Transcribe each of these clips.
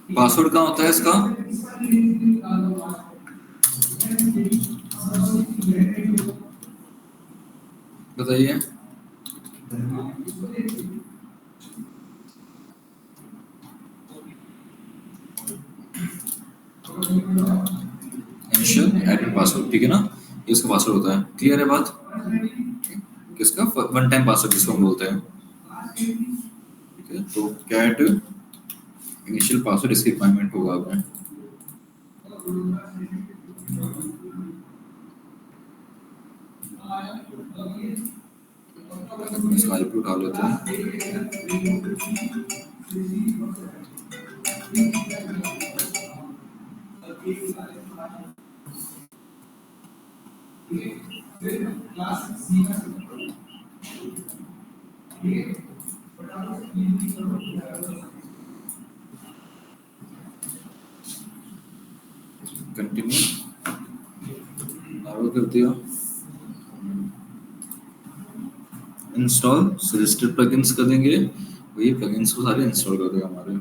Password कहाँ होता है इसका? बताइए। इनिशियल एडमिन पासवर्ड, ठीक है ना, ये इसका पासवर्ड होता है। क्लियर है बात? किसका? वन टाइम पासवर्ड जिसको हम बोलते हैं, ठीक है। तो कैट इनिशियल पासवर्ड इसकी रिक्वायरमेंट होगा आपने। इसका आईपी उठा लेते हैं। कंटिन्यू आगे कर दिया। इंस्टॉल सजेस्टेड प्लगइन्स कर देंगे, वही प्लगइन्स को सारे इंस्टॉल कर देगा हमारे।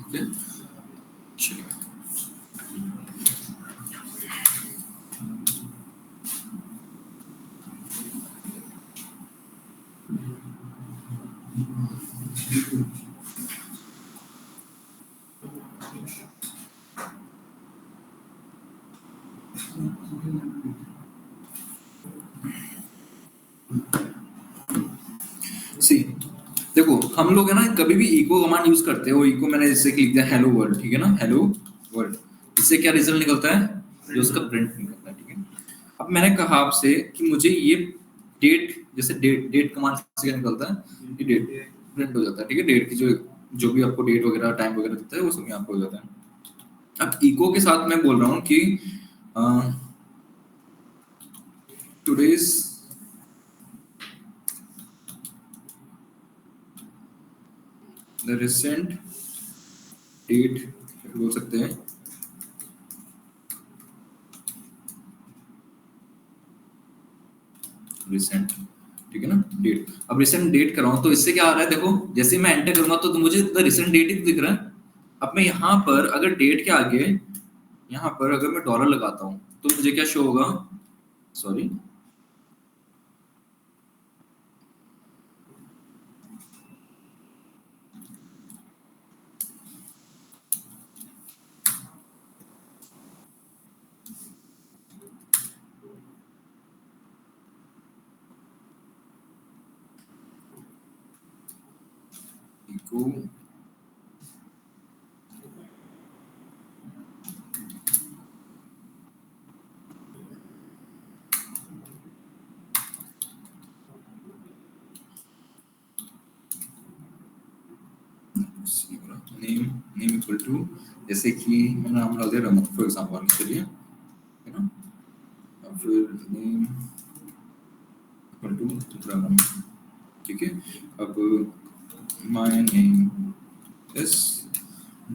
ओके, चलिए। सी, देखो हम लोग है ना कभी भी इको कमांड यूज करते हैं, वो इको मैंने जैसे कि लिख दिया हेलो वर्ल्ड, ठीक है ना, हेलो वर्ल्ड, इससे क्या रिजल्ट निकलता है? जो उसका प्रिंट निकलता है, ठीक है। अब मैंने कहा आपसे कि मुझे ये डेट, जैसे डेट डेट कमांड से क्या निकलता है कि डेट प्रिंट हो जाता है, ठीक है। डेट की जो जो भी आपको डेट वगैरह टाइम वगैरह देता है वो सब यहाँ पे हो जाता है। अब इको के साथ मैं बोल रहा हूँ कि टुडेज द रिसेंट डेट बोल सकते हैं, रिसेंट, ठीक है ना, डेट। अब रिसेंट डेट कर रहा हूँ तो इससे क्या आ रहा है, देखो जैसे मैं एंटर करूंगा तो मुझे द रिसेंट डेट ही दिख रहा है। अब मैं यहाँ पर अगर डेट के आगे यहाँ पर अगर मैं डॉलर लगाता हूँ तो मुझे क्या शो होगा, sorry, echo name, name equal to, जैसे कि मैंने नाम डाल दिया रमन फॉर एग्जांपल के लिए, है ना, और फिर नेम इक्वल टू रमन, ठीक है। अब my name is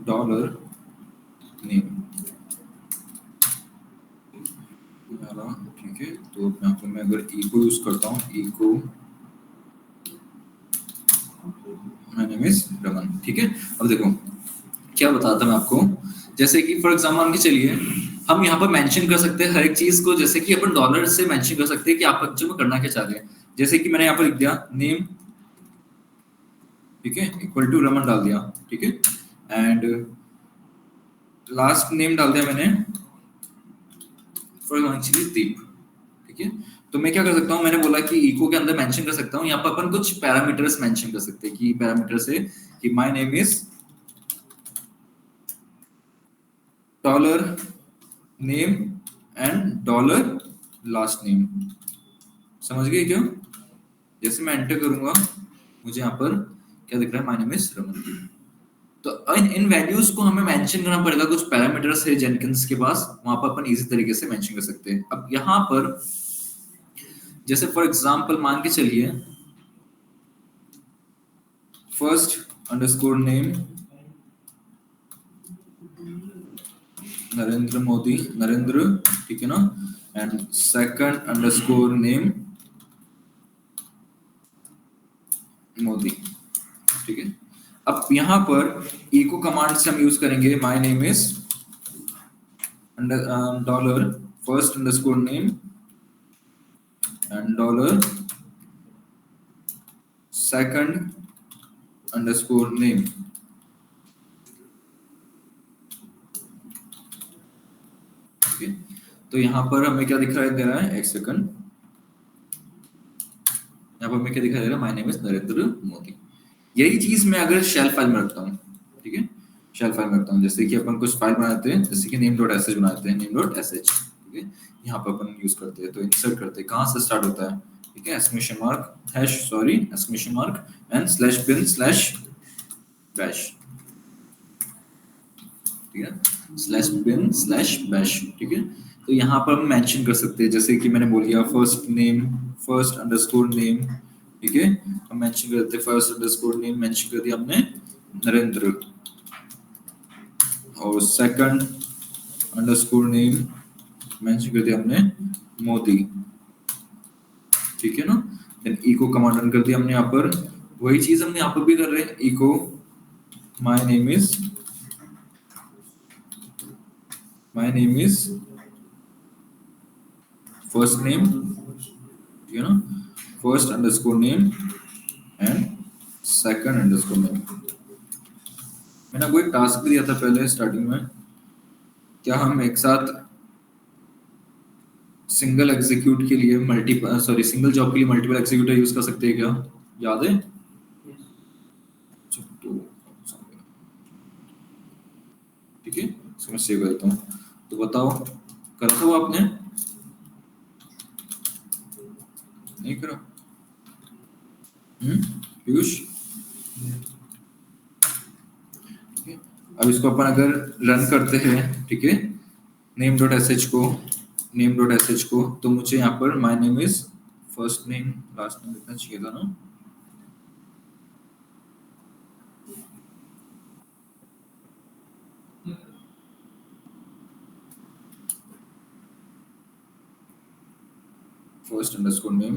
dollar name, ठीक है। तो यहाँ पे मैं अगर इको यूज करता हूँ, echo my name is Raman, ठीक है। अब देखो क्या बताता मैं आपको, जैसे कि फॉर एग्जांपल मान के चलिए हम यहाँ पर मेंशन कर सकते हैं हर एक चीज को, जैसे कि अपन डॉलर से मेंशन कर सकते हैं कि आप बच्चों में करना क्या चाह रहे हैं। जैसे कि मैंने यहाँ पर लिख दिया नेम, ठीक है, इक्वल टू रमन डाल दिया, ठीक है, एंड लास्ट नेम डाल दिया मैंने फॉर एक्चुअली दीप, ठीक है। तो मैं क्या कर सकता हूँ, मैंने बोला कि इको के अंदर मेंशन कर सकता हूँ, यहाँ पर अपन कुछ पैरामीटर्स मेंशन कर सकते हैं कि पैरामीटर से कि my name is dollar name and dollar last name, समझ गए क्यों? जैसे मैं एंटर करूंगा मुझे यहाँ पर क्या दिख रहा है, माय नेम इज रमन। तो इन इन वैल्यूज को हमें मेंशन करना पड़ेगा, कुछ पैरामीटर्स है जेनकिंस के पास, वहां पर अपन इजी तरीके से मेंशन कर सकते हैं। अब यहाँ पर जैसे फॉर एग्जांपल मान के चलिए first underscore name Narendra Modi, Narendra, ठीक है ना, and second underscore name Modi, ठीक है। अब यहाँ पर इको कमांड से हम यूज करेंगे my name is dollar first underscore name and dollar second underscore name, ठीक है। तो यहाँ पर हमें क्या दिखाई दे रहा है, एक सेकंड, यहाँ पर हमें क्या दिखाई दे रहा है, my name is Narendra Modi. यही चीज मैं अगर शेल फाइल में रखता हूँ, ठीक है, शेल फाइल में रखता हूँ, जैसे कि अपन कुछ फाइल बनाते हैं, जैसे कि नेम डॉट एस एच बनाते हैं, नेम डॉट एस एच, ठीक है, यहाँ पर अपन यूज करते हैं। तो इंसर्ट करते हैं, कहाँ से स्टार्ट होता है, ठीक है, exclamation mark hash, sorry exclamation mark and slash bin slash bash, ठीक है, स्लैश बिन स्लैश बैश, ठीक है। तो यहाँ पर हम मेंशन कर सकते हैं, जैसे कि मैंने बोल दिया first name, first underscore name, ठीक है, हम मेंशन करते हैं फर्स्ट अंडरस्कोर नेम मेंशन कर दिया हमने नरेंद्र, और सेकंड अंडरस्कोर नेम मेंशन कर दिया हमने मोदी, ठीक है ना। देन इको कमांड रन कर दिया हमने यहाँ पर, वही चीज हमने यहाँ पर भी कर रहे हैं, echo my name is first name, ठीक है ना, first underscore name and second underscore name. मैंने आपको एक टास्क भी दिया था पहले स्टार्टिंग में, क्या हम एक साथ सिंगल एग्जीक्यूट के लिए मल्टीपल, सॉरी सिंगल जॉब के लिए मल्टीपल एग्जीक्यूटर यूज कर सकते हैं क्या, याद है? तो ठीक है, इसको मैं सेव करता हूँ। तो बताओ करा था वो आपने, नहीं करा? पीयूष, ठीक है। अब इसको अपन अगर रन करते हैं, ठीक है, नेम डॉट एस एच को, नेम डॉट एस एच को, तो मुझे यहाँ पर my name is first name last name लिखना चाहिए था ना, first underscore name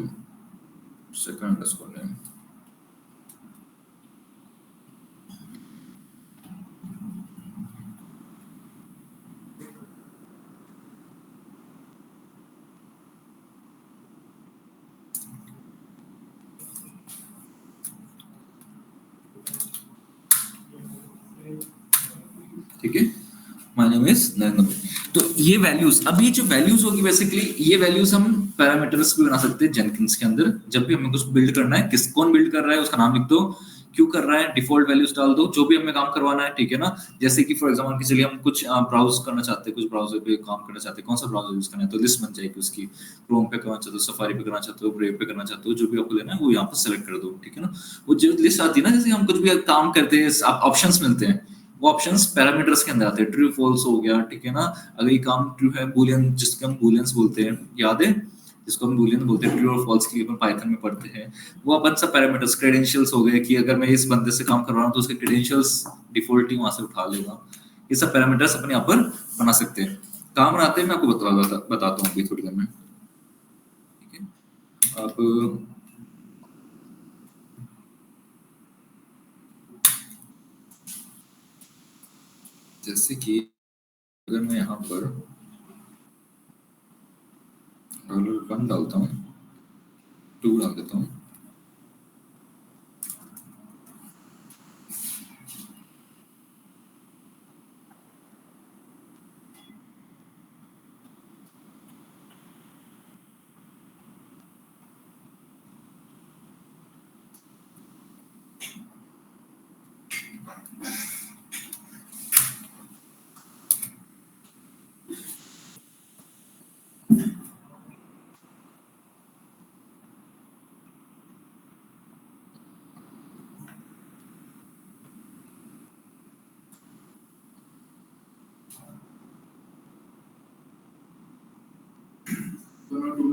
second underscore name. ठीक है, my name is Narendra Modi. तो ये वैल्यूज, अब ये जो वैल्यूज होगी बेसिकली, ये वैल्यूज हम पैरामीटर्स भी बना सकते हैं जेनकिंस के अंदर। जब भी हमें कुछ बिल्ड करना है, किस कौन बिल्ड कर रहा है उसका नाम लिख दो, क्यों कर रहा है, डिफॉल्ट वैल्यूज डाल दो, जो भी हमें काम करवाना है, ठीक है ना। जैसे कि फॉर एग्जांपल किसी लिए हम कुछ ब्राउज करना चाहते हैं, कुछ ब्राउजर पे काम करना चाहते हैं, कौन सा ब्राउजर यूज करना है, तो लिस्ट बन जाएगी उसकी। क्रोम पे करना चाहते हो, सफारी पे करना चाहते हो, ब्रेव पे करना चाहते हो, जो भी आपको लेना है वो यहाँ पर सेलेक्ट कर दो, ठीक है ना। वो जो लिस्ट आती है ना, जैसे हम कुछ भी काम करते हैं, ऑप्शंस मिलते हैं, वो ऑप्शंस पैरामीटर्स के अंदर आते हैं। ट्रू फॉल्स हो गया, ठीक है ना। अगर ये काम ट्रू है, बूलियन, जिसको हम बूलियंस बोलते हैं, याद है, जिसको हम बूलियन बोलते हैं, ट्रू और फॉल्स के लिए अपन पाइथन में पढ़ते हैं। वो अपन सब पैरामीटर्स, क्रेडेंशियल्स हो गए कि अगर मैं इस बंदे से काम कर रहा हूँ तो उसके क्रेडेंशियल्स डिफॉल्ट ही वहां से उठा लेगा। ये सब पैरामीटर्स अपन यहाँ पर बना सकते हैं। काम बनाते हैं, मैं आपको बताता हूँ अभी थोड़ी देर में, ठीक है। अब जैसे कि अगर मैं यहाँ पर $1 डालता हूँ, 2 डाल देता हूँ,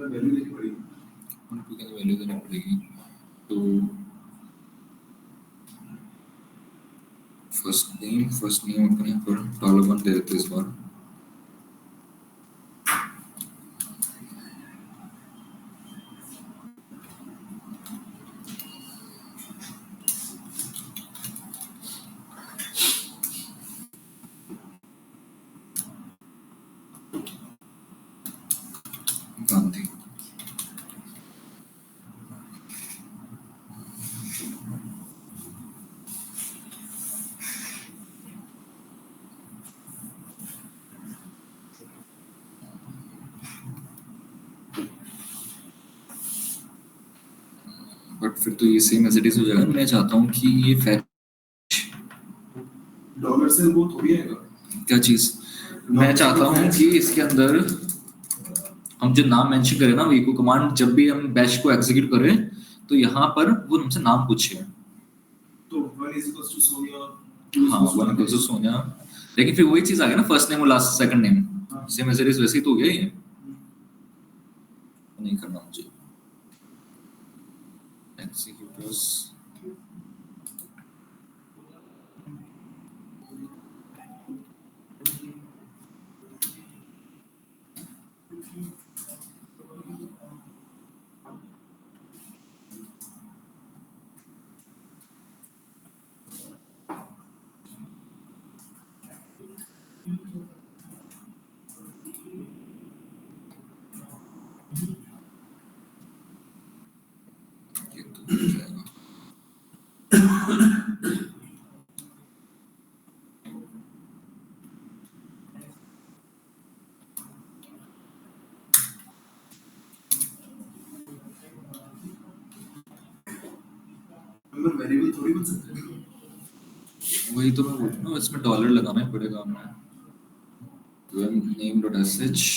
वैल्यू देनी पड़ेगी, वैल्यू देनी पड़ेगी। तो फर्स्ट नेम अपने यहाँ पर $1 दे देते इस बार। गांधी। बट फिर तो ये सेम एज इट इज हो जाएगा। मैं चाहता हूँ कि ये फैच डॉलर से वो थोड़ी आएगा। क्या चीज, मैं चाहता हूँ कि इसके अंदर हम जो नाम मेंशन करें ना, वीको कमांड, जब भी हम बैश को एग्जीक्यूट करें तो यहाँ पर वो हमसे नाम पूछे। तो 1 is equals to सोनिया, हाँ, 1 equals to सोनिया, लेकिन फिर वही चीज आ गया ना, फर्स्ट नेम और last second name same as it is, वैसे ही तो हो गया ये। नहीं करना मुझे एग्जीक्यूटर्स, ये तो हो जाएगा। नंबर वेरिएबल थोड़ी बन सकते हैं। वही तो मैं बोल रहा हूँ, इसमें डॉलर लगाना ही पड़ेगा हमें। name.sh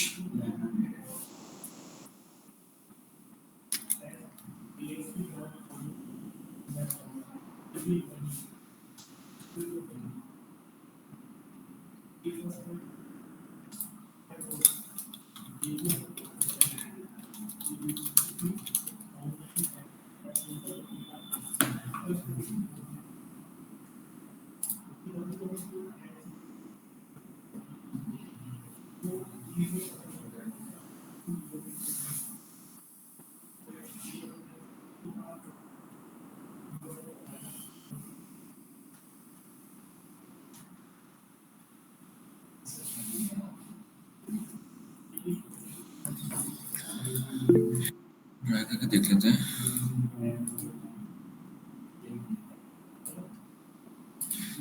ट्राई करके देख लेते हैं।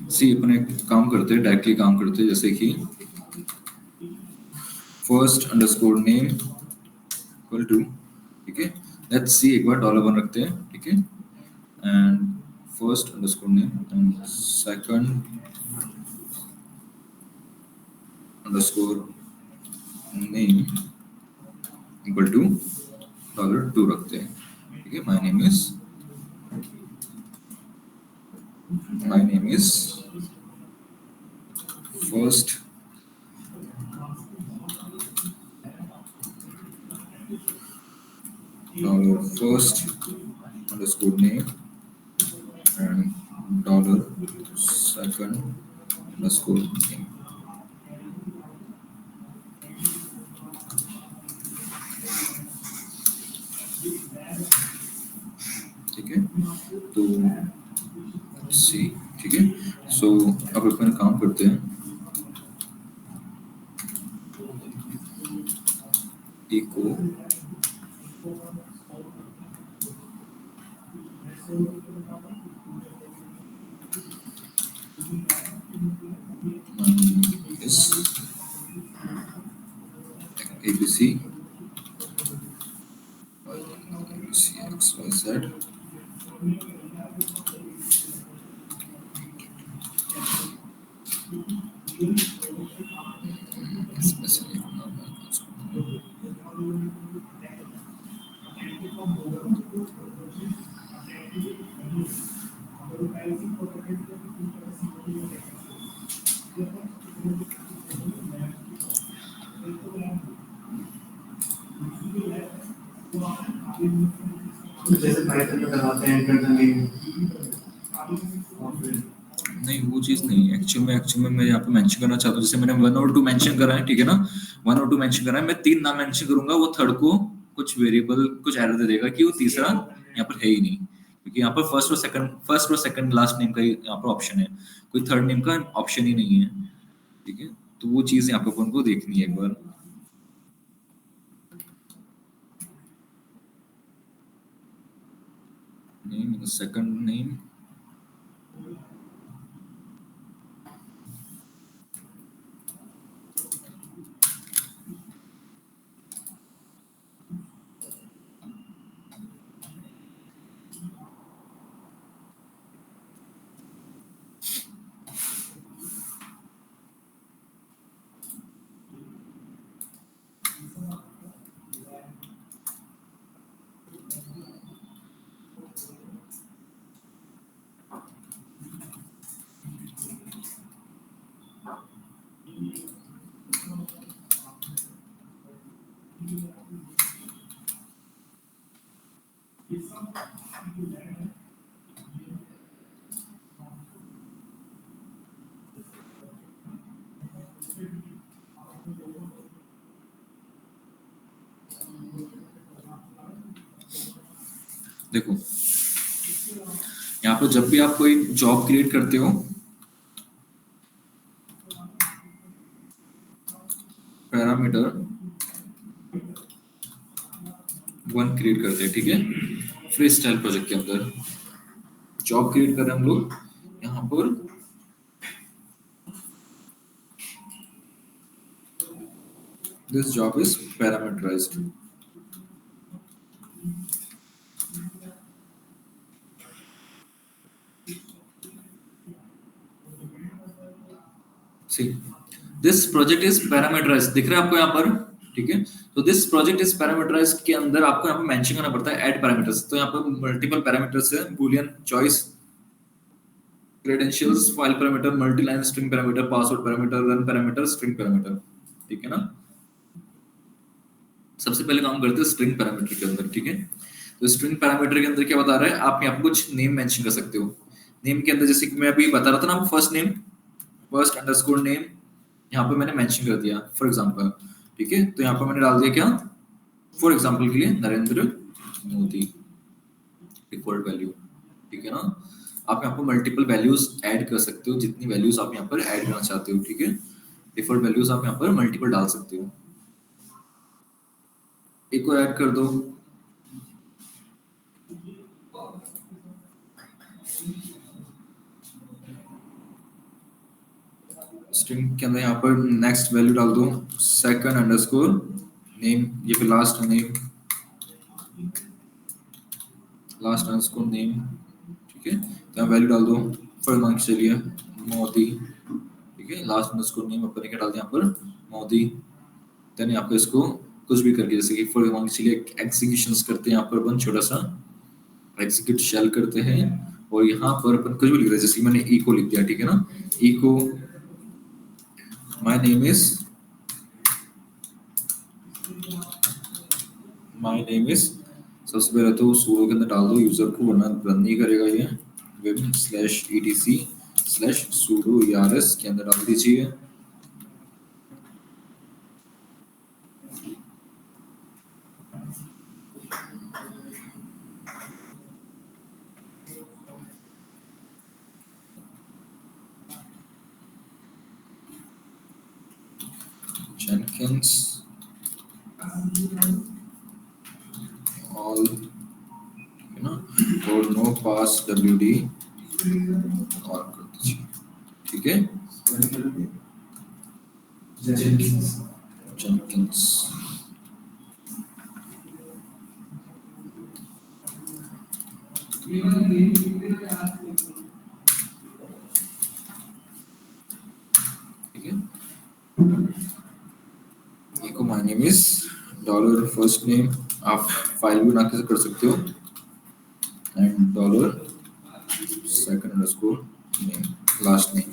सी अपन एक काम करते हैं, डायरेक्टली काम करते हैं, जैसे कि first underscore name equal to, ठीक है, लेट्स सी एक बार $1 रखते हैं, ठीक है, and first underscore name and second underscore name equal to $2 रखते हैं, ठीक है। My name is first first underscore name and $second underscore name, ठीक है। तो सी, ठीक है। सो अब अपन काम करते हैं, इको is ABC XYZ जैसे पाइथन में करवाते हैं एंटर द नेम, नहीं वो चीज नहीं। एक्चुअल में मैं यहाँ पे मेंशन करना चाहता हूँ, जैसे मैंने 1 और 2 मेंशन करा है, ठीक है ना, 1 और 2 मेंशन करा है, मैं 3 नाम मेंशन करूंगा, वो थर्ड को कुछ वेरिएबल कुछ एरर दे देगा कि वो तीसरा यहाँ पर है ही नहीं, क्योंकि यहाँ पर फर्स्ट और सेकंड लास्ट नेम का ही यहाँ पर ऑप्शन है, कोई थर्ड नेम का ऑप्शन ही नहीं है, ठीक है। तो वो चीज यहाँ पे अपन को देखनी है एक बार। नेम सेकंड नेम, देखो यहाँ पर जब भी आप कोई जॉब क्रिएट करते हो, पैरामीटर 1 क्रिएट करते हैं, ठीक है, फ्री स्टाइल प्रोजेक्ट के अंदर जॉब क्रिएट कर रहे हैं हम लोग। यहाँ पर this job is parameterized, see this project is parameterized, दिख रहा है आपको यहाँ पर, ठीक है। तो दिस प्रोजेक्ट इज पैरामीटराइज्ड के अंदर आपको यहाँ पर मेंशन करना पड़ता है ऐड पैरामीटर्स। तो यहाँ पर मल्टीपल पैरामीटर्स है, Boolean, choice, credentials, file parameter, multi line string parameter, password parameter, run parameter, string parameter, ठीक है ना। सबसे पहले काम करते हैं स्ट्रिंग पैरामीटर के अंदर, ठीक है। तो स्ट्रिंग पैरामीटर के अंदर क्या बता रहा है, आप यहाँ पर कुछ नेम मेंशन कर सकते हो। नेम के अंदर जैसे कि मैं अभी बता रहा था ना, first name, first underscore name, यहाँ पे मैंने मेंशन कर दिया फॉर एग्जांपल, ठीक है। तो यहाँ पर मैंने डाल दिया क्या, फॉर एग्जांपल के लिए नरेंद्र मोदी डिफॉल्ट वैल्यू, ठीक है ना। आप यहाँ पर मल्टीपल वैल्यूज ऐड कर सकते हो, जितनी वैल्यूज आप यहाँ पर ऐड करना चाहते हो, ठीक है। डिफॉल्ट वैल्यूज आप यहाँ पर मल्टीपल डाल सकते हो। एक को ऐड कर दो, स्ट्रिंग के अंदर यहाँ पर नेक्स्ट वैल्यू डाल दो सेकंड अंडरस्कोर नेम, ये फिर last name, last underscore name, ठीक है। तो यहाँ वैल्यू डाल दो फॉर एग्जांपल चलिए मोदी, ठीक है। लास्ट अंडरस्कोर नेम अपन ने क्या डाल दिया यहाँ पर मोदी। देन यहाँ पे इसको कुछ भी करके, जैसे कि फॉर एग्जांपल चलिए एग्जीक्यूशंस करते हैं, यहाँ पर अपन छोटा सा एग्जीक्यूट शेल करते हैं और यहाँ पर अपन कुछ भी लिख रहे हैं, जैसे मैंने इको लिख दिया, ठीक है ना। Echo my name is, my name is, सबसे पहले तो सूडो के अंदर डाल दो यूजर को, वरना रन नहीं करेगा ये। Vim slash etc slash pseudo ers के अंदर डाल दीजिए। Jenkins all, you know, और no pass wd और कर दीजिए, ठीक है। Jenkins ठीक है। Echo my name is dollar first name, आप फाइल भी बना के कर सकते हो, and dollar second underscore name last name.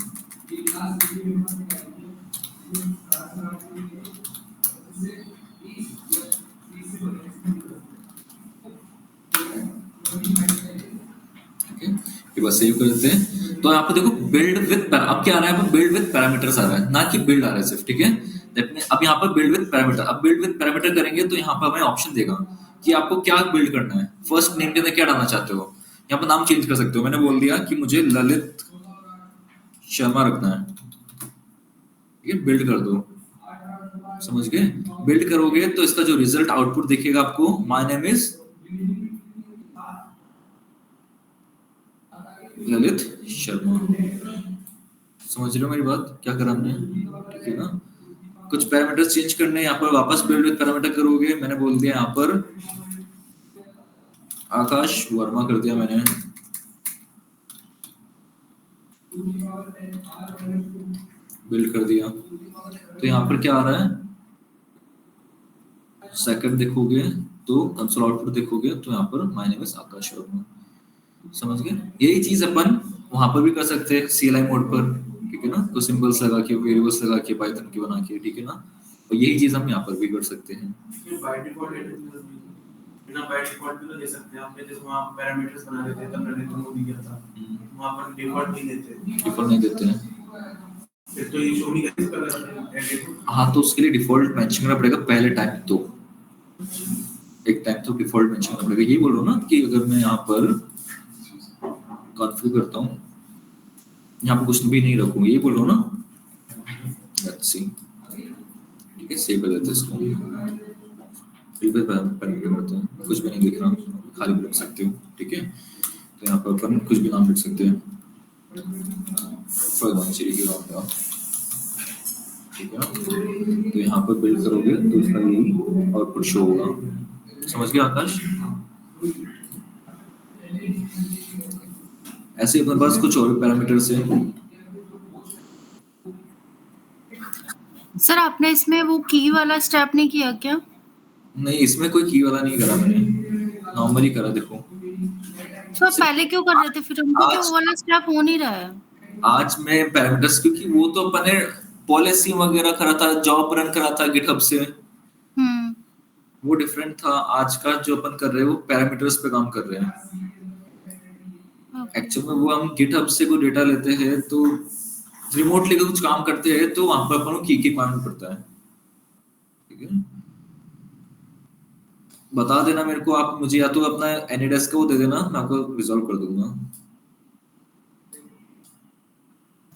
ये बस सेव कर देते हैं। तो यहाँ पे देखो बिल्ड विद, अब क्या आ रहा है, अब बिल्ड विद पैरामीटर्स आ रहा है, ना कि बिल्ड आ रहा है सिर्फ, ठीक है। अब यहाँ पर बिल्ड विद पैरामीटर, अब बिल्ड विद पैरामीटर करेंगे तो यहाँ पर हमें ऑप्शन देगा कि आपको क्या बिल्ड करना है। फर्स्ट नेम के अंदर क्या डालना चाहते हो, यहाँ पर नाम चेंज कर सकते हो। मैंने बोल दिया कि मुझे ललित शर्मा रखना है, ठीक है। बिल्ड कर दो, समझ गए। बिल्ड करोगे तो इसका जो रिजल्ट आउटपुट दिखेगा आपको, my name is Lalit Sharma. समझ रहे हो मेरी बात, क्या करा हमने, ठीक है ना। कुछ पैरामीटर्स चेंज करने, यहाँ पर वापस बिल्ड विद पैरामीटर करोगे। मैंने बोल दिया यहाँ पर आकाश वर्मा कर दिया मैंने, बिल्ड कर दिया। तो यहाँ पर क्या आ रहा है, सेकंड देखोगे तो कंसोल आउटपुट देखोगे तो यहाँ पर माय नेम इज आकाश वर्मा। समझ गए। यही चीज अपन वहां पर भी कर सकते हैं CLI मोड पर, ठीक है ना। तो सिंबल्स लगा के, वेरिएबल्स लगा के, पाइथन की बना के, ठीक है ना। और यही चीज हम यहाँ पर भी कर सकते हैं। बाय डिफॉल्ट बिना बाय डिफॉल्ट भी तो दे सकते हैं। आपने जैसे वहां पैरामीटर्स बना देते हैं, तब मैंने तुमको दिया था, वहां पर डिफॉल्ट नहीं देते, डिफॉल्ट नहीं देते हैं, फिर तो ये शो नहीं करता। हाँ, तो उसके लिए डिफॉल्ट मेंशन करना पड़ेगा पहले टाइम, तो एक टाइम तो डिफॉल्ट मेंशन करना पड़ेगा। यही बोल रहा हूँ ना कि अगर मैं यहाँ पर कॉन्फ़िगर करता हूँ, यहाँ पर कुछ भी नहीं रखूंगा, यही बोल रहा हूँ ना। लेट्स सी, ठीक है। सेव कर देते हैं इसको, फिर पैरामीटर करते हैं, कुछ भी नहीं दिख रहा, खाली भी रख सकते हो, ठीक है। तो यहाँ पर अपन कुछ भी नाम लिख सकते हैं, फॉर एग्जांपल, ठीक है ना। तो यहाँ पर बिल्ड करोगे तो इसका यही आउटपुट शो होगा। समझ गया आकाश। ऐसे अपने पास कुछ और पैरामीटर्स हैं। सर आपने इसमें वो की वाला स्टेप नहीं किया क्या? नहीं, इसमें कोई की वाला नहीं करा मैंने, नॉर्मली करा। देखो तो पहले क्यों कर रहे थे फिर, हमको क्यों वो वाला स्टेप हो नहीं रहा है? आज मैं पैरामीटर्स, क्योंकि वो तो अपन ने पॉलिसी वगैरह करा था, जॉब रन करा था गिटहब से, वो डिफरेंट था। आज का जो अपन कर रहे हैं वो पैरामीटर्स पे काम कर रहे हैं। एक्चुअल में वो हम गिटहब से कोई डेटा लेते हैं, तो रिमोटली कुछ काम करते हैं, तो वहां पर अपन को की रिक्वायरमेंट पड़ता है, ठीक है। बता देना मेरे को, आप मुझे या तो अपना एनीडेस्क का वो दे देना, मैं आपको रिजॉल्व कर दूंगा,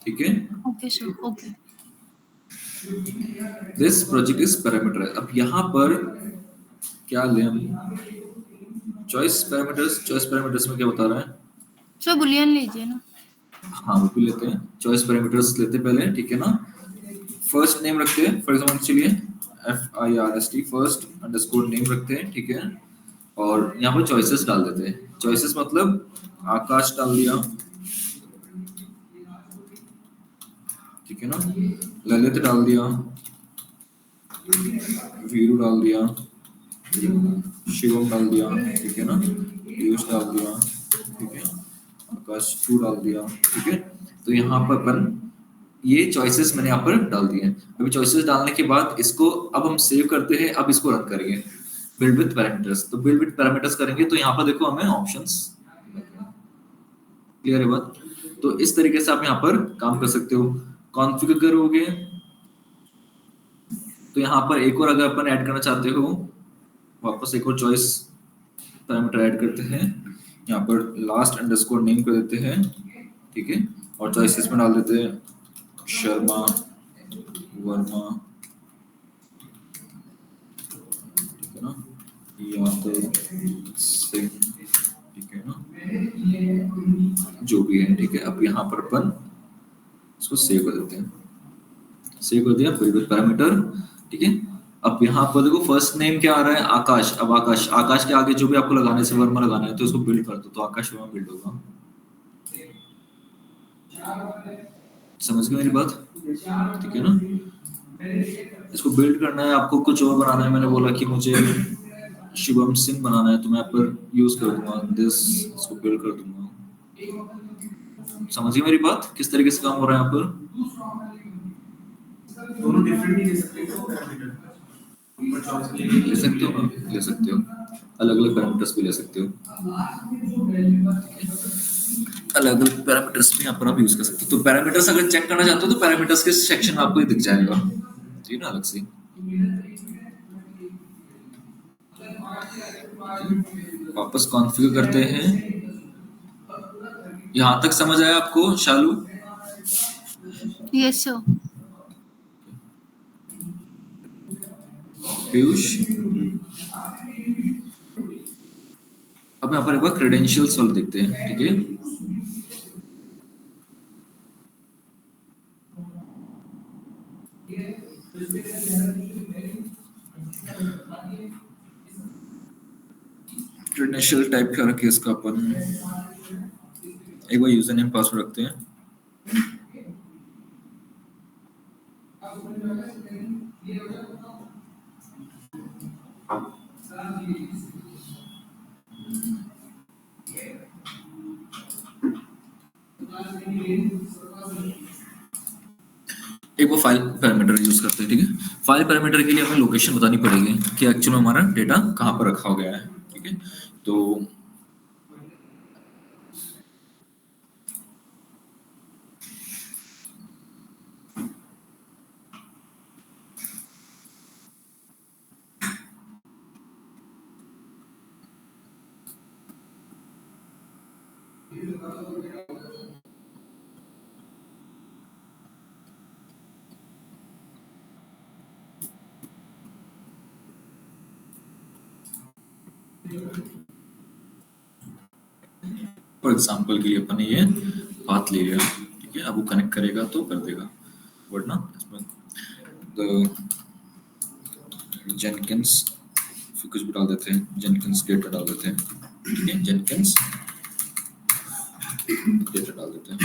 ठीक है। Okay sir, okay. This project is parameter. अब यहाँ पर क्या लें हम? चॉइस पैरामीटर्स में क्या बता रहा है? सर बुलियन लीजिए ना। हाँ वो भी लेते हैं, चॉइस पैरामीटर्स लेते हैं पहले, ठीक है ना। फर्स्ट नेम रखते हैं फॉर एग्जांपल, चलिए FIRST फर्स्ट अंडरस्कोर नेम रखते हैं, ठीक है। और यहाँ पर चॉइसेस डाल देते हैं। चॉइसेस मतलब आकाश डाल दिया, ठीक है ना, ललित डाल दिया, वीरू डाल दिया, शिवम डाल दिया, ठीक है ना, पीयूष डाल दिया, ठीक है, आकाश 2 डाल दिया, ठीक है। तो यहाँ पर अपन ये चॉइसेस मैंने यहाँ पर डाल दिए हैं। अभी चॉइसेस डालने के बाद इसको अब हम सेव करते हैं, अब इसको रन करेंगे बिल्ड विद पैरामीटर्स। तो बिल्ड विद पैरामीटर्स करेंगे तो यहाँ पर देखो हमें ऑप्शंस, क्लियर है बात? तो इस तरीके से आप यहाँ पर काम कर सकते हो। कॉन्फ़िगर करोगे तो यहाँ पर एक और अगर अपन ऐड करना चाहते हो, वापस एक और चॉइस पैरामीटर ऐड करते हैं, यहाँ पर लास्ट अंडरस्कोर नेम कर देते हैं, ठीक है। और चॉइसेस में डाल देते हैं शर्मा, वर्मा, ठीक है ना, यादव, सिंह, ठीक है ना, जो भी है, ठीक है। अब यहाँ पर अपन इसको सेव कर देते हैं, सेव कर दिया बिल्ड विद पैरामीटर, ठीक है। अब यहाँ पर देखो फर्स्ट नेम क्या आ रहा है? आकाश। अब आकाश के आगे जो भी आपको लगाने से वर्मा लगाना है तो उसको बिल्ड कर दो, तो आकाश वर्मा बिल्ड होगा। समझ गए मेरी बात? ठीक है ना। इसको बिल्ड करना है, आपको कुछ और बनाना है, मैंने बोला कि मुझे शिवम सिंह बनाना है तो मैं यहाँ पर यूज कर दूंगा दिस, इसको बिल्ड कर दूंगा। समझ गए मेरी बात? किस तरीके से काम हो रहा है यहाँ पर? दोनों डिफरेंट नहीं ले सकते क्या पैरामीटर? ऊपर चॉइस ले सकते हो ना, ले सकते हो, अलग अलग पैरामीटर्स भी ले सकते हो, अलग अलग पैरामीटर्स भी यहाँ पर आप यूज कर सकते हो। तो पैरामीटर्स अगर चेक करना चाहते हो तो पैरामीटर्स के सेक्शन में आपको ये दिख जाएगा, ठीक है ना, अलग से। वापस कॉन्फ़िगर करते हैं। यहाँ तक समझ आया आपको शालू? Yes sir. पीयूष? अब यहाँ पर एक बार क्रेडेंशियल्स वाला देखते हैं, ठीक है। क्रेडेंशियल टाइप क्या रखे इसका अपन? एक बार यूजर नेम पासवर्ड रखते हैं। एक वो फाइल पैरामीटर यूज करते हैं, ठीक है। फाइल पैरामीटर के लिए हमें लोकेशन बतानी पड़ेगी कि एक्चुअल में हमारा डेटा कहाँ पर रखा गया है, ठीक है। तो फॉर एग्जांपल के लिए अपन ने ये पाथ ले लिया, ठीक है। अब वो कनेक्ट करेगा तो कर देगा, वरना इसमें जेनकिंस फिर कुछ भी डाल देते हैं, जेनकिंस डेटा डाल देते हैं, ठीक है, जेनकिंस डेटा डाल देते हैं,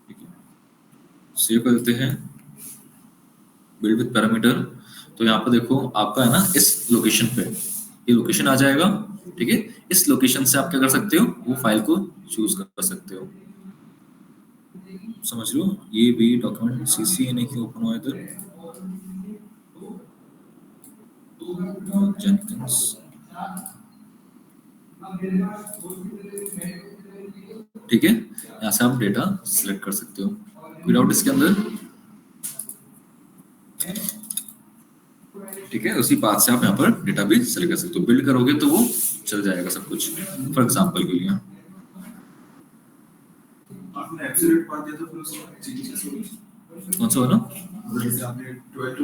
ठीक है। सेव कर देते हैं बिल्ड विद पैरामीटर। तो यहाँ पर देखो आपका है ना, इस लोकेशन पे ये लोकेशन आ जाएगा, ठीक है। इस लोकेशन से आप क्या कर सकते हो, वो फाइल को चूज कर सकते हो। समझ लो, ये भी डॉक्यूमेंट CC की ओपन हुआ इधर, जेनकिंस, ठीक है। यहाँ से आप डेटा सिलेक्ट कर सकते हो विदाउट इसके अंदर, ठीक है। उसी पाथ से आप यहाँ पर डेटा भी सिलेक्ट कर सकते हो। बिल्ड करोगे तो वो चल जाएगा सब कुछ। फॉर एग्जांपल के लिए आपने एब्सोल्यूट पाथ दिया तो फिर उसको चेंजेस होगी कौन सा वाला? जैसे आपने 12 टू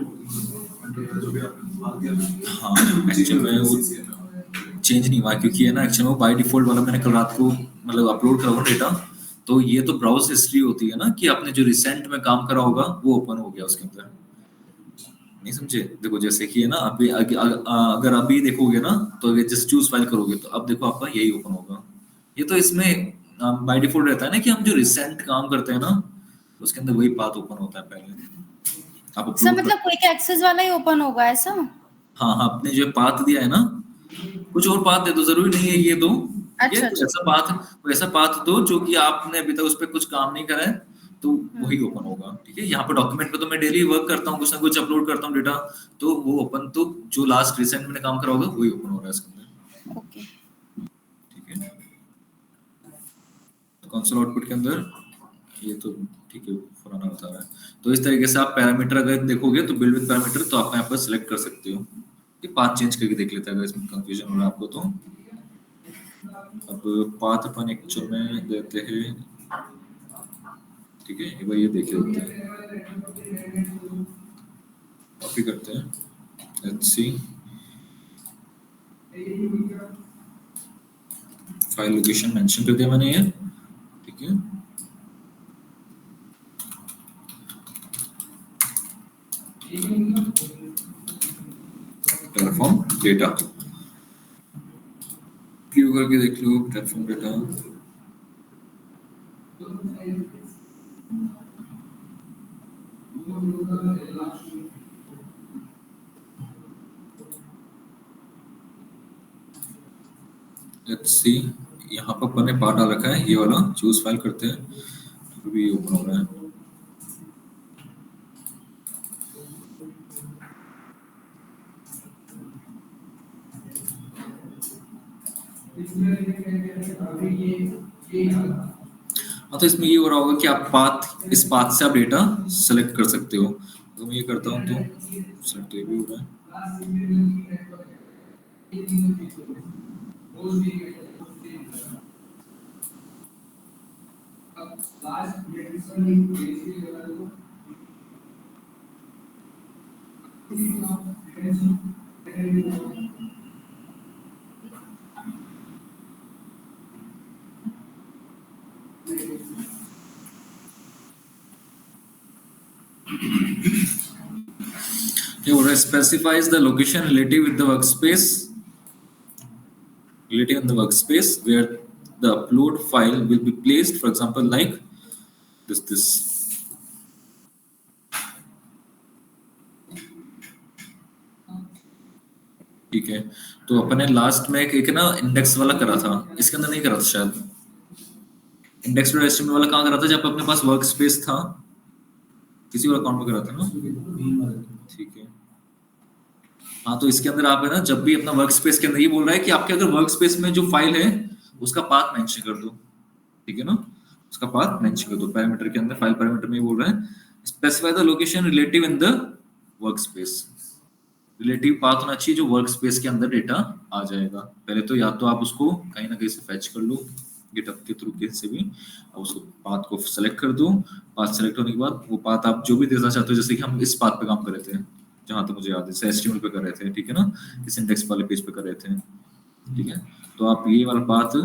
जो भी आपने मांग दिया, हाँ एक्चुअल में वो चेंज नहीं हुआ क्योंकि है ना एक्चुअल में बाय डिफॉल्ट वाला मैंने कल रात को मतलब अपलोड करा हुआ डेटा, तो ये तो ब्राउज हिस्ट्री होती है ना कि आपने जो रिसेंट में काम करा होगा वो ओपन हो गया उसके अंदर। नहीं समझे? देखो जैसे कि है ना अभी अगर अभी देखोगे ना तो अगर जस्ट चूज फाइल करोगे तो अब देखो आपका यही ओपन होगा। ये तो इसमें बाय डिफॉल्ट रहता है ना कि हम जो रिसेंट काम करते हैं ना उसके अंदर वही पाथ ओपन होता है पहले आप सर अपलोड कर। मतलब क्विक एक्सेस वाला ही ओपन होगा ऐसा? हाँ हाँ आपने जो पाथ दिया है ना कुछ और पाथ दे दो, जरूरी नहीं है ये दो, ठीक है? अच्छा अच्छा। कोई ऐसा पाथ दो जो कि आपने अभी तक उस पर कुछ काम नहीं करा है, तो वही ओपन होगा, ठीक है? यहाँ पे डॉक्यूमेंट पे तो मैं डेली वर्क करता हूँ, कुछ ना कुछ अपलोड करता हूँ डेटा, तो वो ओपन तो जो लास्ट रिसेंट मैंने काम करा होगा वही ओपन हो रहा है इसके अंदर, ओके। ठीक है? तो कंसोल आउटपुट के अंदर ये तो ठीक है पुराना बता रहा है। तो इस तरीके से आप पैरामीटर अगर देखोगे तो बिल्ड विद पैरामीटर तो आप यहाँ पर सिलेक्ट कर सकते हो। ये पाथ चेंज करके देख लेते हैं अगर इसमें कंफ्यूजन हो रहा है आपको तो। अब पाथ अपन एक्चुअल में देते हैं, ठीक है? एक बार ये देख लेते हैं, कॉपी करते हैं, let's see file location mention कर दिया मैंने ये, ठीक है? टर्फॉर्म डेटा क्यू करके देख लो, टर्फॉर्म डेटा लेट्स सी। यहाँ पर अपन ने पार्ट डाल रखा है ये वाला, चूज फाइल करते हैं तो भी ओपन हो रहा है। हाँ तो इसमें ये हो रहा होगा कि आप पाथ इस पाथ से आप डेटा सेलेक्ट कर सकते हो। तो मैं ये करता हूँ तो सेलेक्ट ये भी हो रहा है। ये हो रहा है specifies the location relative with the workspace relative in the workspace where the upload file will be placed, for example like this। ठीक है, तो अपने लास्ट में एक ना इंडेक्स वाला करा था, इसके अंदर नहीं करा था शायद। इंडेक्स डॉट एचटीएमएल वाला कहाँ करा था जब अपने पास वर्क स्पेस था, किसी और अकाउंट में करा था ना, ठीक है? हाँ तो इसके अंदर आप है ना जब भी अपना वर्क स्पेस के अंदर ये बोल रहा है कि आपके अगर वर्क स्पेस में जो फाइल है उसका पाथ मेंशन कर दो, ठीक है ना? उसका पाथ मेंशन कर दो पैरामीटर के अंदर, फाइल पैरामीटर में ये बोल रहा है specify the location relative in the work space. Relative path होना चाहिए जो वर्क स्पेस के अंदर डेटा आ जाएगा। पहले तो या तो आप उसको कहीं ना कहीं से फैच कर लो गिटहब के थ्रू किसी से भी, अब उसको पाथ को सेलेक्ट कर दो। पाथ सेलेक्ट होने के बाद वो पाथ आप जो भी देना चाहते हो, जैसे कि हम इस पाथ पे काम कर रहे थे जहां तक मुझे याद है एचटीएमएल पे कर रहे थे, ठीक है ना? इस इंडेक्स वाले पेज पे कर रहे थे, ठीक है? तो आप ये वाला पाथ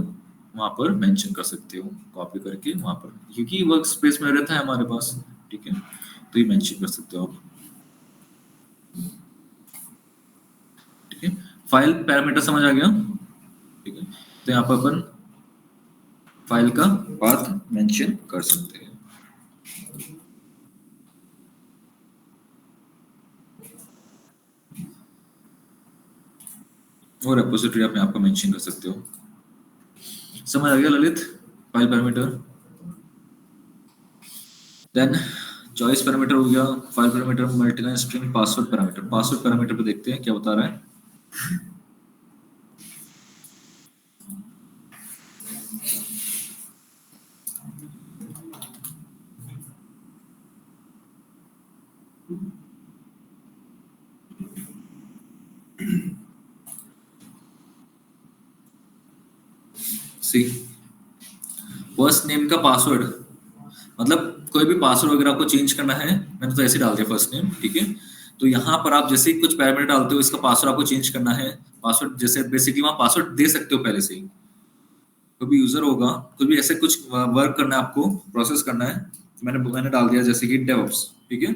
वहां पर मेंशन कर सकते हो कॉपी करके वहां पर, क्योंकि वर्क स्पेस में रहता है हमारे पास, ठीक है? तो ये मेंशन कर सकते हो आप, ठीक है? फाइल पैरामीटर समझ आ गया, ठीक है? तो यहाँ पर अपन फाइल का पाथ मेंशन कर सकते हैं। और रेपोजिटरी आप यहाँ पर मेंशन कर सकते हो। समझ आ गया Lalit? File parameter, then choice parameter हो गया, file parameter, multiline string, password parameter. Password parameter पे देखते हैं क्या बता रहा है। सी फर्स्ट नेम का पासवर्ड मतलब कोई भी पासवर्ड वगैरह आपको चेंज करना है, मैंने तो ऐसे डाल दिया फर्स्ट नेम, ठीक है। तो यहाँ पर आप जैसे ही कुछ पैरामीटर डालते हो, इसका पासवर्ड आपको चेंज करना है, पासवर्ड जैसे बेसिकली वहाँ पासवर्ड दे सकते हो पहले से ही। कोई भी यूजर होगा, कोई भी ऐसे कुछ वर्क करना है आपको, प्रोसेस करना है, तो मैंने डाल दिया जैसे कि डेवऑप्स, ठीक है।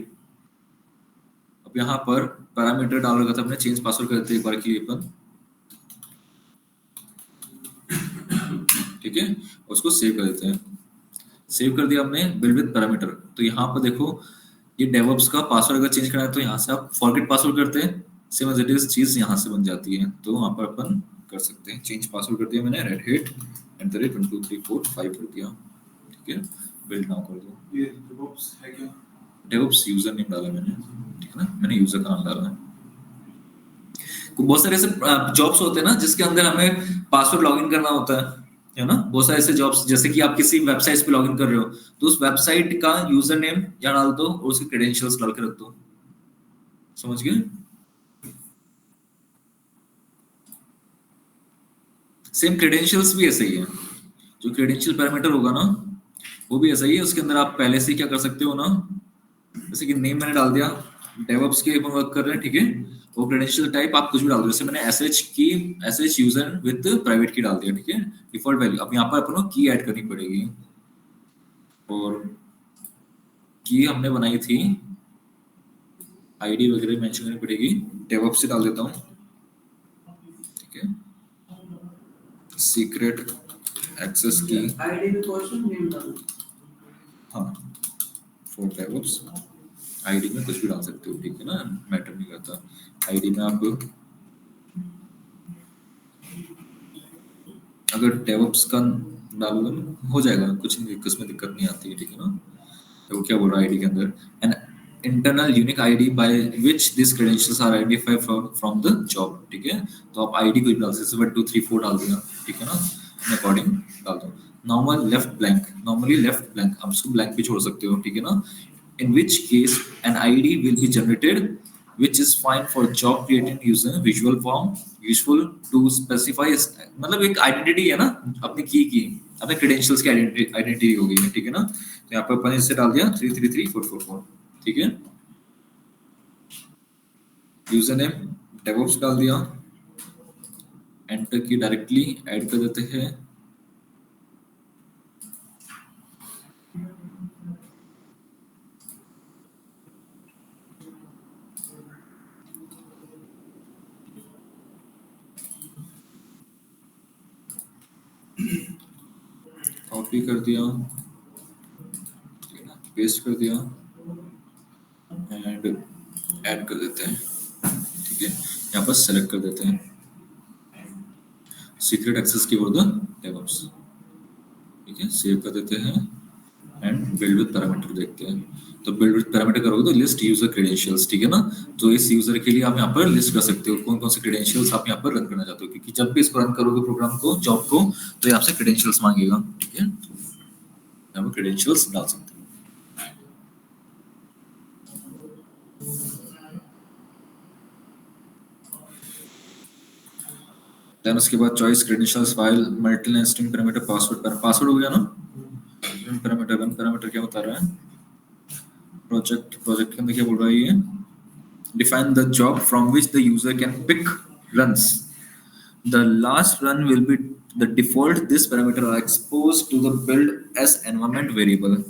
अब यहाँ पर पैरामीटर डाल रखा था हमने, चेंज पासवर्ड करते हैं एक बार के लिए अपन, ठीक है। उसको सेव कर देते हैं। सेव कर दिया हमने बिल्ड विद पैरामीटर। तो यहाँ पर देखो ये डेवऑप्स का पासवर्ड अगर चेंज करना है तो यहाँ से आप फॉरगेट पासवर्ड करते हैं, सेम एज इट इज चीज यहाँ से बन जाती है। तो वहाँ पर अपन कर सकते हैं, चेंज पासवर्ड कर दिया मैंने, redhat@12345 कर दिया, ठीक है। बिल्ड नाउ कर दो। ये DevOps है क्या? डेवऑप्स यूजर नेम डाला मैंने, ठीक है ना, मैंने यूजर का नाम डाला है। बहुत सारे ऐसे जॉब्स होते हैं ना जिसके अंदर हमें पासवर्ड लॉगिन करना होता है ना। बहुत सारे ऐसे जॉब्स, जैसे कि आप किसी वेबसाइट पे लॉगिन कर रहे हो, तो उस वेबसाइट का यूजर नेम यहाँ डाल दो और उसके क्रेडेंशियल्स डाल के रख दो, समझ गए। सेम क्रेडेंशियल्स भी ऐसे ही है, जो क्रेडेंशियल पैरामीटर होगा ना वो भी ऐसा ही है। उसके अंदर आप पहले से क्या कर सकते हो ना, जैसे कि नेम मैंने डाल दिया, डेवऑप्स के अपन वर्क कर रहे हैं, ठीक है। वो क्रेडेंशियल टाइप आप कुछ भी डाल दो, जैसे मैंने एसएच यूजर विद प्राइवेट की डाल दिया, ठीक है, डिफॉल्ट वैल्यू। अब यहाँ पर अपन को की ऐड करनी पड़ेगी, और की हमने बनाई थी, आईडी वगैरह मेंशन करनी पड़ेगी, डेवऑप्स से डाल देता हूँ, ठीक है। सीक्रेट एक्सेस की, आईडी में क्वेश्चन नेम डालो। हाँ, फॉर डेवऑप्स आईडी में कुछ भी डाल सकते हो, ठीक है ना, मैटर नहीं करता। आईडी में आप अगर डेवऑप्स का डालो तो हो जाएगा, कुछ नहीं, इसमें दिक्कत नहीं आती है, ठीक है ना। तो क्या बोल रहा है आईडी के अंदर, an internal unique ID by which this credentials are identified from the job, ठीक है। तो आप आईडी को डाल सकते, जैसे 1 2 3 4 डाल दिया, ठीक है ना, अकॉर्डिंग डाल दो। Normal left blank, normally left blank, आप इसको ब्लैंक भी छोड़ सकते हो, ठीक है ना। in which case an ID will be generated which is fine for job creating using visual form useful to specify, मतलब एक आइडेंटिटी है ना अपनी की अपने क्रेडेंशियल्स की आइडेंटिटी हो गई है, ठीक है ना। तो यहाँ पर अपन इससे डाल दिया 333444, ठीक है। यूजर नेम डेवऑप्स डाल दिया, एंटर की डायरेक्टली ऐड कर देते हैं। कॉपी कर दिया, पेस्ट कर दिया एंड ऐड कर देते हैं, ठीक है। यहाँ पर सेलेक्ट कर देते हैं सीक्रेट एक्सेस की फॉर द डेवऑप्स, ठीक है। सेव कर देते हैं एंड बिल्ड विद पैरामीटर देखते हैं। तो बिल्ड विद पैरामीटर करोगे तो लिस्ट यूजर क्रेडेंशियल्स, ठीक है ना। तो इस यूजर के लिए आप यहाँ पर लिस्ट कर सकते हो कौन कौन से क्रेडेंशियल्स आप यहाँ पर रन करना चाहते हो, क्योंकि जब भी इसको रन करोगे प्रोग्राम को, जॉब को, तो ये आपसे क्रेडेंशियल्स मांगेगा, ठीक है। यहाँ पर क्रेडेंशियल्स डाल सकते हो। देन उसके बाद choice credentials file multiple string parameter password हो गया ना। पैरामीटर क्या बता रहा है, प्रोजेक्ट के अंदर क्या बोल रहा है ये, define the job from which the user can pick runs, the last run will be the default, this parameter are exposed to the build as environment variable,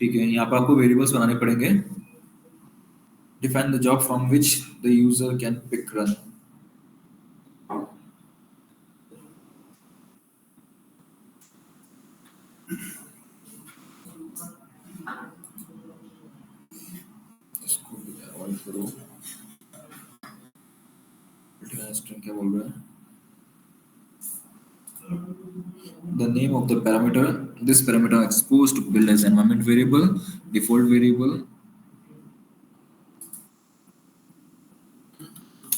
ठीक है। यहाँ पर आपको वेरिएबल्स बनाने पड़ेंगे। Define the job from which the user can pick run. इसको avoid करो। String क्या बोल रहा है? The name of the parameter. This parameter exposed to build as environment variable, default variable.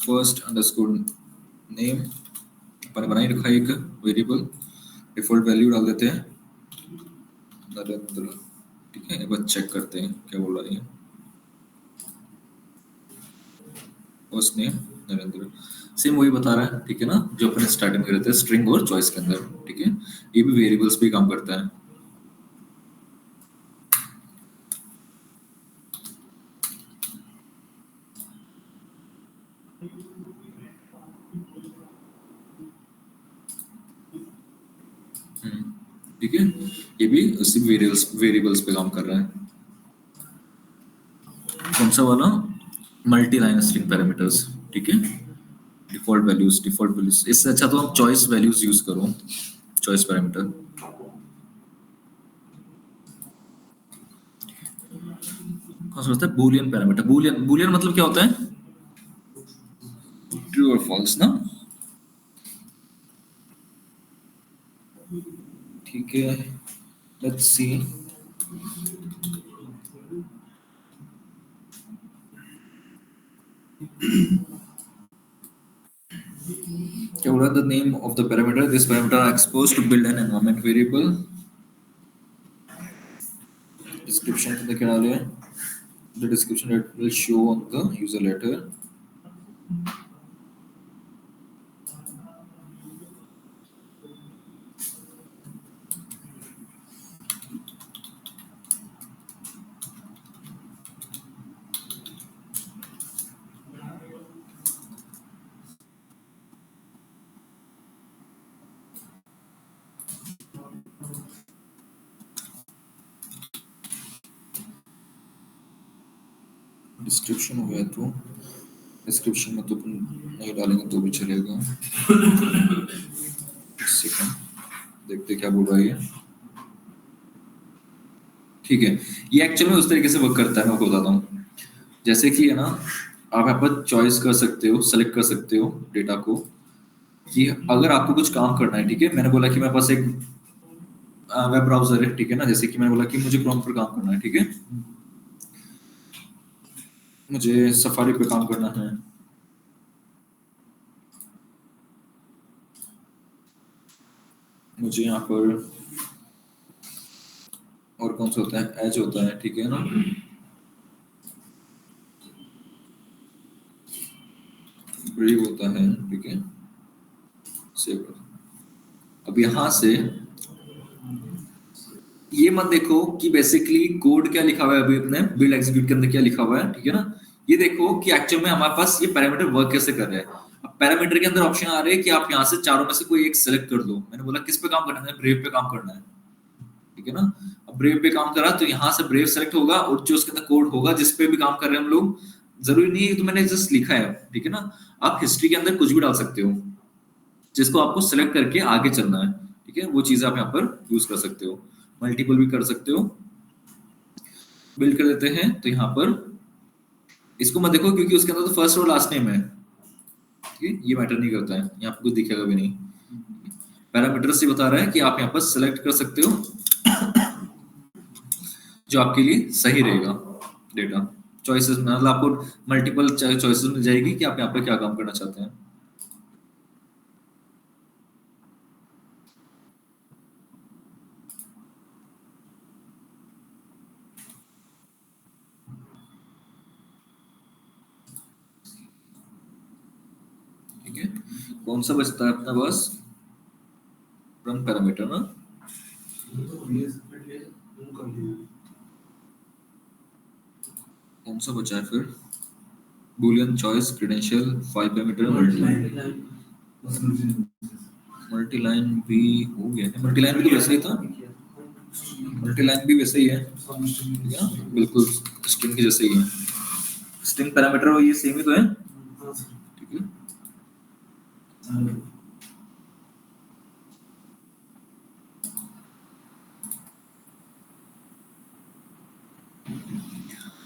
First underscore name पर बनाई रखा एक वेरिएबल, डिफॉल्ट वैल्यू डाल देते हैं नरेंद्र, ठीक है। एक बार चेक करते हैं क्या बोल रहा है। फर्स्ट नेम नरेंद्र सेम वही बता रहा है, ठीक है ना, जो अपने स्टार्टिंग में रहते हैं स्ट्रिंग और चॉइस के अंदर, ठीक है। ये भी वेरिएबल्स पे काम करता है। ठीक है, ये भी उसी वेरिएबल्स पे काम कर रहा है। कौन सा वाला? मल्टी लाइन स्ट्रिंग पैरामीटर्स, ठीक है। डिफॉल्ट वैल्यूज, इससे अच्छा तो हम चॉइस वैल्यूज यूज करो, चॉइस पैरामीटर। कौन सा होता है? Boolean parameter. बूलियन मतलब क्या होता है? ट्रू और फॉल्स ना, ठीक है। लेट्स सी, क्या बोला? The name of the parameter, this parameter are exposed to build an environment variable. Description के अंदर क्या डाले हैं? The description that will show on the user letter. Description हो गया तो डिस्क्रिप्शन में तो अपन नहीं डालेंगे तो भी चलेगा। सेकंड, देखते क्या बोल रहा है ये। ठीक है, ये एक्चुअली में उस तरीके से वर्क करता है, मैं आपको बताता हूँ। जैसे कि है ना, आप यहाँ पर चॉइस कर सकते हो, सेलेक्ट कर सकते हो डेटा को, कि अगर आपको कुछ काम करना है, ठीक है। मैंने बोला कि मेरे पास एक वेब ब्राउजर है, ठीक है ना। जैसे कि मैंने बोला कि मुझे क्रोम पर काम करना है, ठीक है, मुझे सफारी पे काम करना है, मुझे यहाँ पर और कौन सा होता है? एज होता है, ठीक है ना, ब्रेव होता है, ठीक है। सेव कर। अब यहाँ से ये मत देखो कि बेसिकली कोड क्या लिखा हुआ है, अभी अपने बिल्ड एग्जीक्यूट के अंदर क्या लिखा हुआ है, ठीक है ना। ये देखो कि एक्चुअल में हमारे पास ये पैरामीटर वर्क कैसे कर रहा है। अब पैरामीटर के अंदर ऑप्शन आ रहे हैं कि आप यहाँ से चारों में से कोई एक सिलेक्ट कर दो। मैंने बोला किस पे काम करना है? ब्रेव पे काम करना है, ठीक है ना। अब ब्रेव पे काम करा तो यहाँ से ब्रेव सेलेक्ट होगा, और जो उसके अंदर कोड होगा जिस पे भी काम कर रहे हैं हम लोग, जरूरी नहीं है तो मैंने जस्ट लिखा है, ठीक है ना। आप हिस्ट्री के अंदर कुछ भी डाल सकते हो जिसको आपको सिलेक्ट करके आगे चलना है, ठीक है। वो चीज आप यहाँ पर यूज कर सकते हो, मल्टीपल भी कर सकते हो। बिल्ड कर देते हैं तो यहाँ पर इसको मत देखो क्योंकि उसके अंदर तो फर्स्ट और लास्ट नेम है, ठीक है, ये मैटर नहीं करता है, यहाँ पर कुछ दिखेगा भी नहीं। पैरामीटर से बता रहा है कि आप यहाँ पर सिलेक्ट कर सकते हो जो आपके लिए सही रहेगा डेटा। चॉइसेस में मतलब आपको मल्टीपल चॉइसेस मिल जाएगी कि आप यहाँ पे क्या काम करना चाहते हैं। ठीक है, कौन सा बचता है अपना पास? रन पैरामीटर ना, कौन सा बचा है फिर? Boolean, choice, credential, file parameter, multi line भी हो गया है। मल्टी लाइन भी तो वैसे ही था, मल्टी लाइन भी वैसे ही है, ठीक है, बिल्कुल स्ट्रिंग के जैसे ही है। स्ट्रिंग पैरामीटर वो ये सेम ही तो है, ठीक है।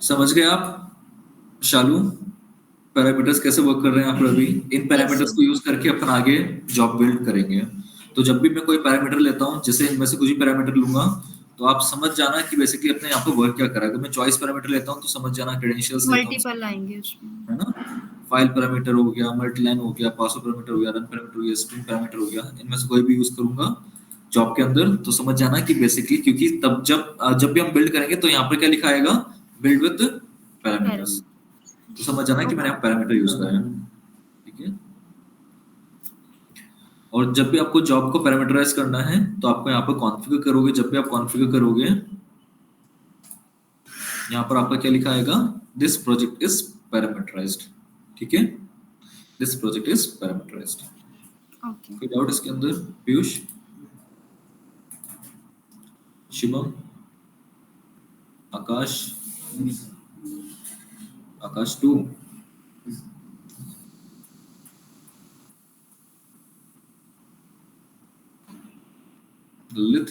समझ गए आप शालू? पैरामीटर्स कैसे वर्क कर रहे हैं यहाँ पर अभी? इन पैरामीटर्स को यूज करके अपन आगे जॉब बिल्ड करेंगे। तो जब भी मैं कोई पैरामीटर लेता हूँ, जैसे इनमें से कुछ भी पैरामीटर लूंगा, तो आप समझ जाना कि बेसिकली अपने यहाँ पे वर्क क्या कर रहा है। अगर मैं चॉइस पैरामीटर लेता हूँ तो समझ जाना क्रेडेंशियल्स लेता हूँ, मल्टीपल आएंगे उसमें, है ना। फाइल पैरामीटर हो गया, मल्टी लाइन हो गया, पासवर्ड पैरामीटर हो गया, रन पैरामीटर हो गया, स्ट्रिंग पैरामीटर हो गया, इनमें से कोई भी यूज करूंगा जॉब के अंदर तो समझ जाना कि बेसिकली, क्योंकि तब जब भी हम बिल्ड करेंगे तो यहाँ पर क्या लिखा आएगा? Build with parameters. तो समझ जाना कि मैंने यहाँ पैरामीटर यूज करा है। और जब भी आपको जॉब को पैरामीटराइज करना है तो आपको यहाँ पर कॉन्फ़िगर करोगे, जब भी आप कॉन्फ़िगर करोगे यहाँ पर आपका क्या लिखा आएगा, दिस प्रोजेक्ट इज पैरामीटराइज्ड, ठीक है, this project is parameterized. Okay. कोई डाउट इसके अंदर? पीयूष, शिवम, आकाश, आकाश 2, ललित,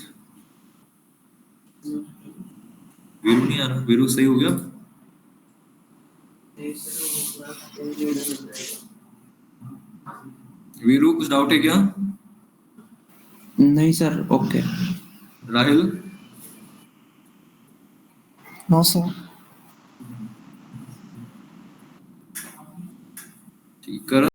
वीरू नहीं आ रहा, वीरू सही हो गया? वीरू कुछ डाउट है क्या? नहीं sir, okay. Rahil, no sir. ठीक, करण,